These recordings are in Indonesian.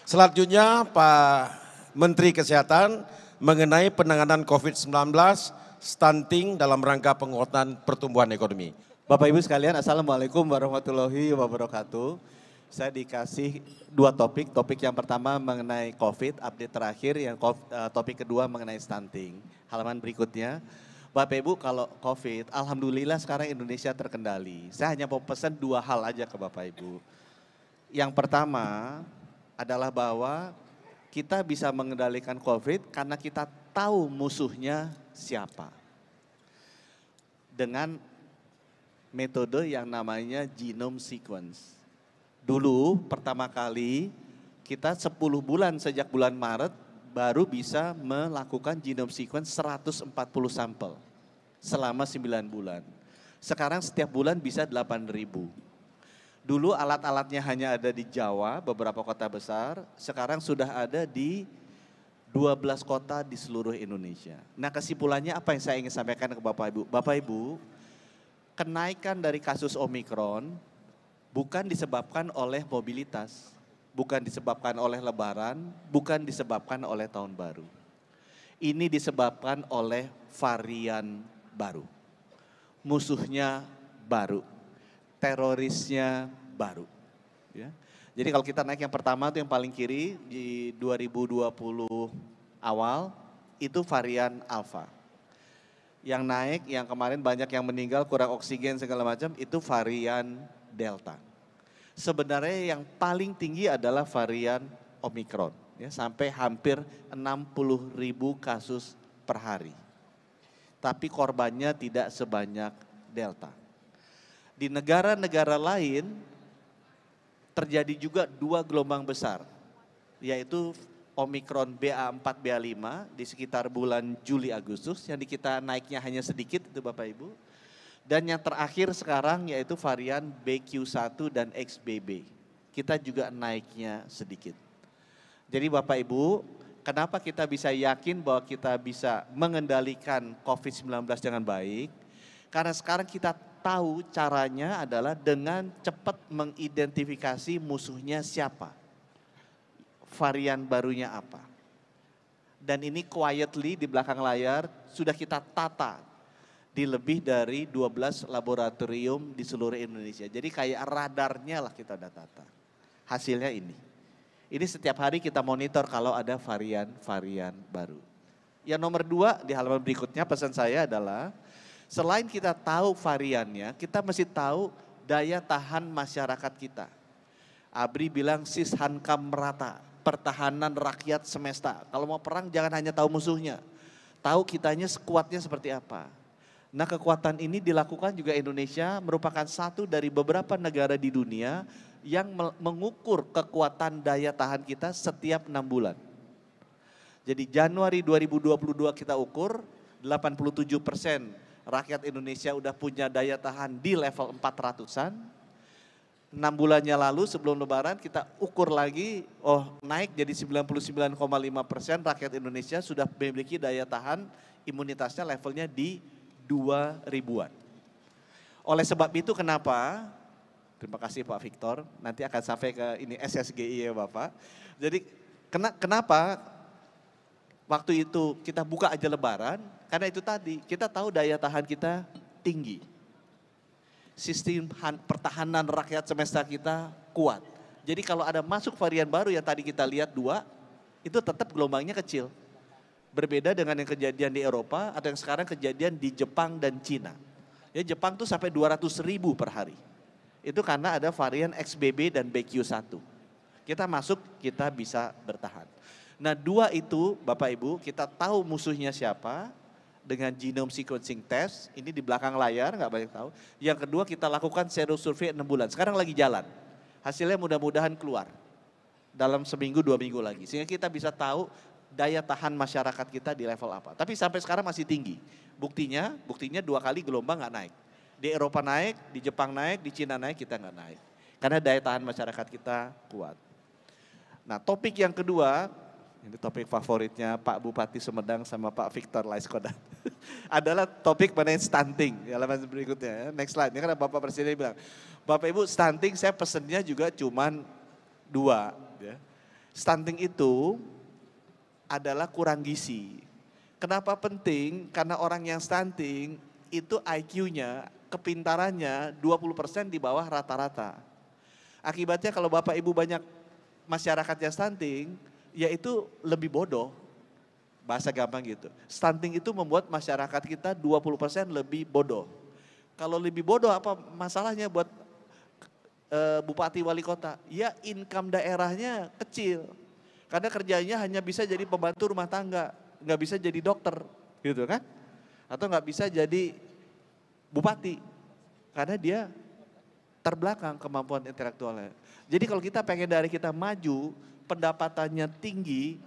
Selanjutnya Pak Menteri Kesehatan mengenai penanganan COVID-19 stunting dalam rangka penguatan pertumbuhan ekonomi. Bapak Ibu sekalian, Assalamualaikum warahmatullahi wabarakatuh. Saya dikasih dua topik. Topik yang pertama mengenai COVID, update terakhir. Topik kedua mengenai stunting. Halaman berikutnya. Bapak Ibu, kalau COVID, alhamdulillah sekarang Indonesia terkendali. Saya hanya mau pesan dua hal aja ke Bapak Ibu. Yang pertama adalah bahwa kita bisa mengendalikan COVID karena kita tahu musuhnya siapa. Dengan metode yang namanya genome sequence. Dulu pertama kali kita 10 bulan sejak bulan Maret baru bisa melakukan genome sequence 140 sampel selama 9 bulan. Sekarang setiap bulan bisa 8.000. Dulu alat-alatnya hanya ada di Jawa, beberapa kota besar, sekarang sudah ada di 12 kota di seluruh Indonesia. Nah, kesimpulannya apa yang saya ingin sampaikan ke Bapak Ibu? Bapak Ibu, kenaikan dari kasus Omikron bukan disebabkan oleh mobilitas, bukan disebabkan oleh Lebaran, bukan disebabkan oleh Tahun Baru. Ini disebabkan oleh varian baru. Musuhnya baru, terorisnya baru. Ya. Jadi kalau kita naik yang pertama itu yang paling kiri di 2020 awal itu varian Alpha. Yang naik, yang kemarin banyak yang meninggal, kurang oksigen segala macam, itu varian Delta. Sebenarnya yang paling tinggi adalah varian Omikron, ya, sampai hampir 60.000 kasus per hari. Tapi korbannya tidak sebanyak Delta. Di negara-negara lain terjadi juga dua gelombang besar, yaitu Omikron BA4, BA5 di sekitar bulan Juli Agustus, yang di kita naiknya hanya sedikit itu Bapak Ibu. Dan yang terakhir sekarang yaitu varian BQ1 dan XBB. Kita juga naiknya sedikit. Jadi Bapak Ibu, kenapa kita bisa yakin bahwa kita bisa mengendalikan COVID-19 dengan baik? Karena sekarang kita tahu caranya adalah dengan cepat mengidentifikasi musuhnya siapa. Varian barunya apa. Dan ini quietly di belakang layar sudah kita tata di lebih dari 12 laboratorium di seluruh Indonesia. Jadi kayak radarnya lah kita udah tata. Hasilnya ini. Ini setiap hari kita monitor kalau ada varian-varian baru. Yang nomor 2 di halaman berikutnya pesan saya adalah selain kita tahu variannya, kita mesti tahu daya tahan masyarakat kita. ABRI bilang sishankam merata, pertahanan rakyat semesta. Kalau mau perang jangan hanya tahu musuhnya, tahu kitanya sekuatnya seperti apa. Nah, kekuatan ini dilakukan juga Indonesia merupakan satu dari beberapa negara di dunia yang mengukur kekuatan daya tahan kita setiap 6 bulan. Jadi Januari 2022 kita ukur 87% rakyat Indonesia udah punya daya tahan di level 400-an. 6 bulannya lalu sebelum Lebaran kita ukur lagi, naik jadi 99,5% rakyat Indonesia sudah memiliki daya tahan imunitasnya levelnya di 2.000-an. Oleh sebab itu kenapa, terima kasih Pak Victor, nanti akan sampai ke ini SSGI ya Bapak. Jadi kenapa waktu itu kita buka aja Lebaran, karena itu tadi kita tahu daya tahan kita tinggi. Sistem pertahanan rakyat semesta kita kuat. Jadi kalau ada masuk varian baru yang tadi kita lihat 2, itu tetap gelombangnya kecil. Berbeda dengan yang kejadian di Eropa atau yang sekarang kejadian di Jepang dan Cina. Ya, Jepang tuh sampai 200.000 per hari. Itu karena ada varian XBB dan BQ1. Kita masuk, kita bisa bertahan. Nah 2 itu Bapak Ibu kita tahu musuhnya siapa dengan genome sequencing test. Ini di belakang layar nggak banyak tahu. Yang kedua kita lakukan serosurvei 6 bulan. Sekarang lagi jalan. Hasilnya mudah-mudahan keluar dalam seminggu 2 minggu lagi. Sehingga kita bisa tahu daya tahan masyarakat kita di level apa. Tapi sampai sekarang masih tinggi. Buktinya 2 kali gelombang nggak naik. Di Eropa naik, di Jepang naik, di Cina naik, kita nggak naik. Karena daya tahan masyarakat kita kuat. Nah topik yang kedua, ini topik favoritnya Pak Bupati Sumedang sama Pak Victor Laiskodat. Adalah topik mengenai stunting. Halaman berikutnya, next slide. Ini kan Bapak Presiden bilang, Bapak Ibu stunting saya pesennya juga cuman 2. Ya. Stunting itu adalah kurang gizi. Kenapa penting? Karena orang yang stunting itu IQ-nya, kepintarannya 20% di bawah rata-rata. Akibatnya kalau Bapak Ibu banyak masyarakat yang stunting, yaitu lebih bodoh. Bahasa gampang gitu. Stunting itu membuat masyarakat kita 20% lebih bodoh. Kalau lebih bodoh apa masalahnya buat bupati wali kota? Ya income daerahnya kecil. Karena kerjanya hanya bisa jadi pembantu rumah tangga, nggak bisa jadi dokter, gitu kan? Atau nggak bisa jadi bupati, karena dia terbelakang kemampuan intelektualnya. Jadi kalau kita pengen dari kita maju, pendapatannya tinggi,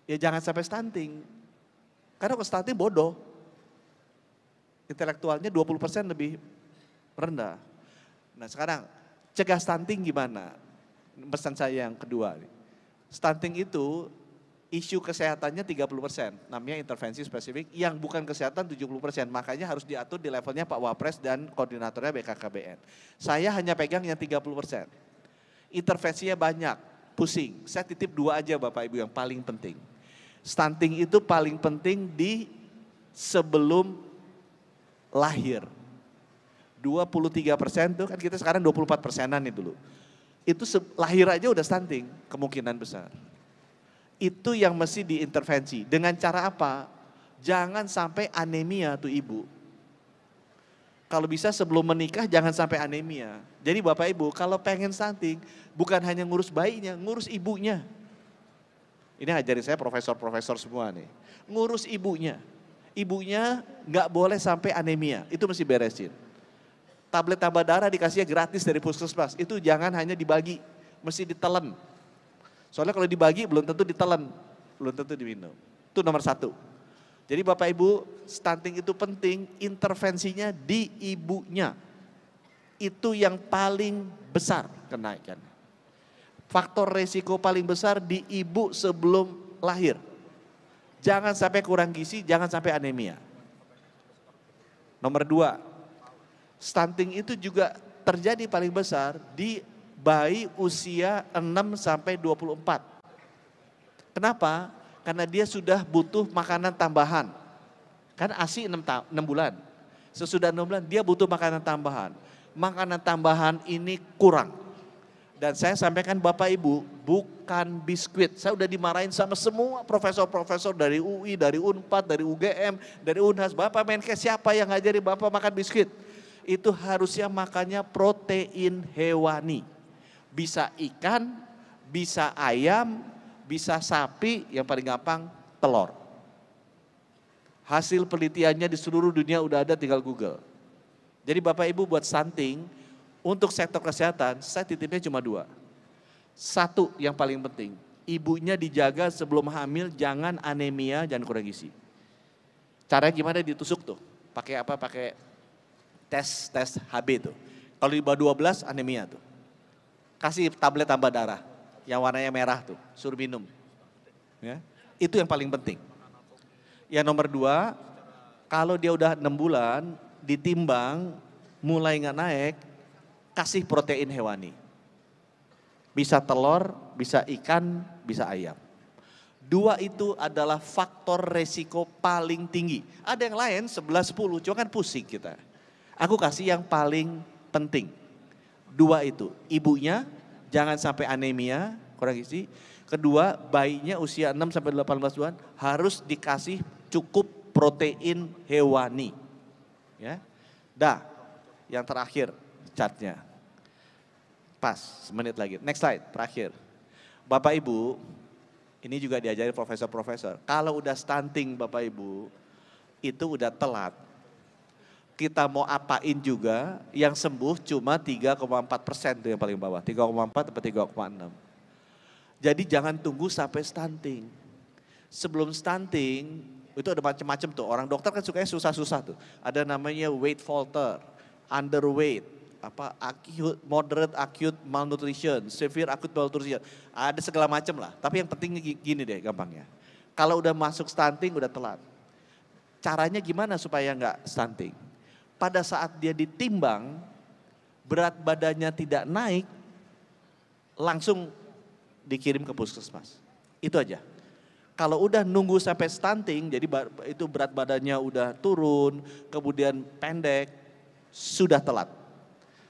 ya jangan sampai stunting. Karena kalau stunting bodoh, intelektualnya 20% lebih rendah. Nah sekarang, cegah stunting gimana? Pesan saya yang kedua nih. Stunting itu isu kesehatannya 30%, namanya intervensi spesifik, yang bukan kesehatan 70%, makanya harus diatur di levelnya Pak Wapres dan koordinatornya BKKBN. Saya hanya pegang yang 30%. Intervensinya banyak, pusing. Saya titip 2 aja Bapak Ibu yang paling penting. Stunting itu paling penting di sebelum lahir. 23% itu kan kita sekarang 24%-an nih dulu. Itu lahir aja udah stunting, kemungkinan besar. Itu yang mesti diintervensi. Dengan cara apa? Jangan sampai anemia tuh ibu. Kalau bisa sebelum menikah jangan sampai anemia. Jadi Bapak Ibu kalau pengen stunting bukan hanya ngurus bayinya, ngurus ibunya. Ini ajarin saya profesor-profesor semua nih. Ngurus ibunya. Ibunya nggak boleh sampai anemia, itu mesti beresin. Tablet tambah darah dikasihnya gratis dari puskesmas, itu jangan hanya dibagi, mesti ditelen. Soalnya kalau dibagi belum tentu ditelan, belum tentu diminum. Itu nomor 1. Jadi Bapak Ibu, stunting itu penting, intervensinya di ibunya. Itu yang paling besar kenaikan. Faktor resiko paling besar di ibu sebelum lahir. Jangan sampai kurang gizi, jangan sampai anemia. Nomor 2, stunting itu juga terjadi paling besar di bayi usia 6 sampai 24. Kenapa? Karena dia sudah butuh makanan tambahan. Kan ASI 6 bulan. Sesudah 6 bulan dia butuh makanan tambahan. Makanan tambahan ini kurang. Dan saya sampaikan Bapak Ibu, bukan biskuit. Saya udah dimarahin sama semua profesor-profesor dari UI, dari UNPAD, dari UGM, dari UNHAS. Bapak Menkes siapa yang ngajari Bapak makan biskuit? Itu harusnya makannya protein hewani. Bisa ikan, bisa ayam, bisa sapi, yang paling gampang telur. Hasil penelitiannya di seluruh dunia udah ada, tinggal Google. Jadi Bapak Ibu buat stunting, untuk sektor kesehatan saya titipnya cuma 2. 1 yang paling penting, ibunya dijaga sebelum hamil, jangan anemia, jangan kurang gizi. Caranya gimana? Ditusuk tuh, pakai apa? Pakai tes HB tuh. Kalau di bawah 12 anemia tuh. Kasih tablet tambah darah yang warnanya merah tuh, suruh minum. Ya. Itu yang paling penting. Yang nomor 2, kalau dia udah 6 bulan ditimbang mulai nggak naik, kasih protein hewani. Bisa telur, bisa ikan, bisa ayam. 2 itu adalah faktor resiko paling tinggi. Ada yang lain 11, 10, cuma kan pusing kita. Aku kasih yang paling penting. 2 itu, ibunya jangan sampai anemia, kurang gizi. Kedua, bayinya usia 6 sampai 18 bulan harus dikasih cukup protein hewani. Ya. Dah, yang terakhir chartnya. Pas, semenit lagi. Next slide, terakhir. Bapak Ibu, ini juga diajari profesor-profesor. Kalau udah stunting Bapak Ibu, itu udah telat. Kita mau apain juga, yang sembuh cuma 3,4% itu yang paling bawah. 3,4 atau 3,6. Jadi jangan tunggu sampai stunting. Sebelum stunting, itu ada macam-macam tuh. Orang dokter kan sukanya susah-susah tuh. Ada namanya weight falter, underweight, acute, moderate acute malnutrition, severe acute malnutrition. Ada segala macam lah. Tapi yang penting gini deh gampangnya. Kalau udah masuk stunting udah telat. Caranya gimana supaya nggak stunting? Pada saat dia ditimbang, berat badannya tidak naik, langsung dikirim ke puskesmas. Itu aja. Kalau udah nunggu sampai stunting, jadi itu berat badannya udah turun, kemudian pendek, sudah telat.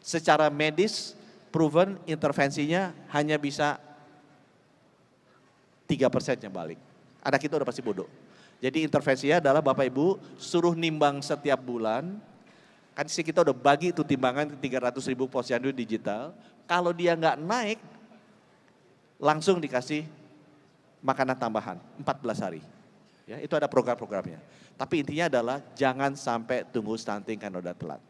Secara medis, proven intervensinya hanya bisa 3% yang balik. Anak kita udah pasti bodoh. Jadi intervensinya adalah Bapak Ibu suruh nimbang setiap bulan. Kan sih kita udah bagi itu timbangan 300.000 posyandu digital. Kalau dia nggak naik, langsung dikasih makanan tambahan 14 hari. Ya, itu ada program-programnya. Tapi intinya adalah jangan sampai tunggu stunting karena udah telat.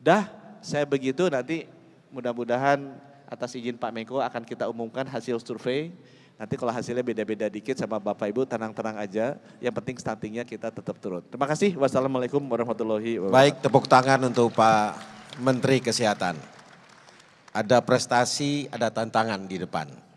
Dah, saya begitu nanti mudah-mudahan atas izin Pak Menko akan kita umumkan hasil survei. Nanti kalau hasilnya beda-beda dikit sama Bapak Ibu tenang-tenang aja. Yang penting stuntingnya kita tetap turun. Terima kasih. Wassalamualaikum warahmatullahi wabarakatuh. Baik, tepuk tangan untuk Pak Menteri Kesehatan. Ada prestasi, ada tantangan di depan.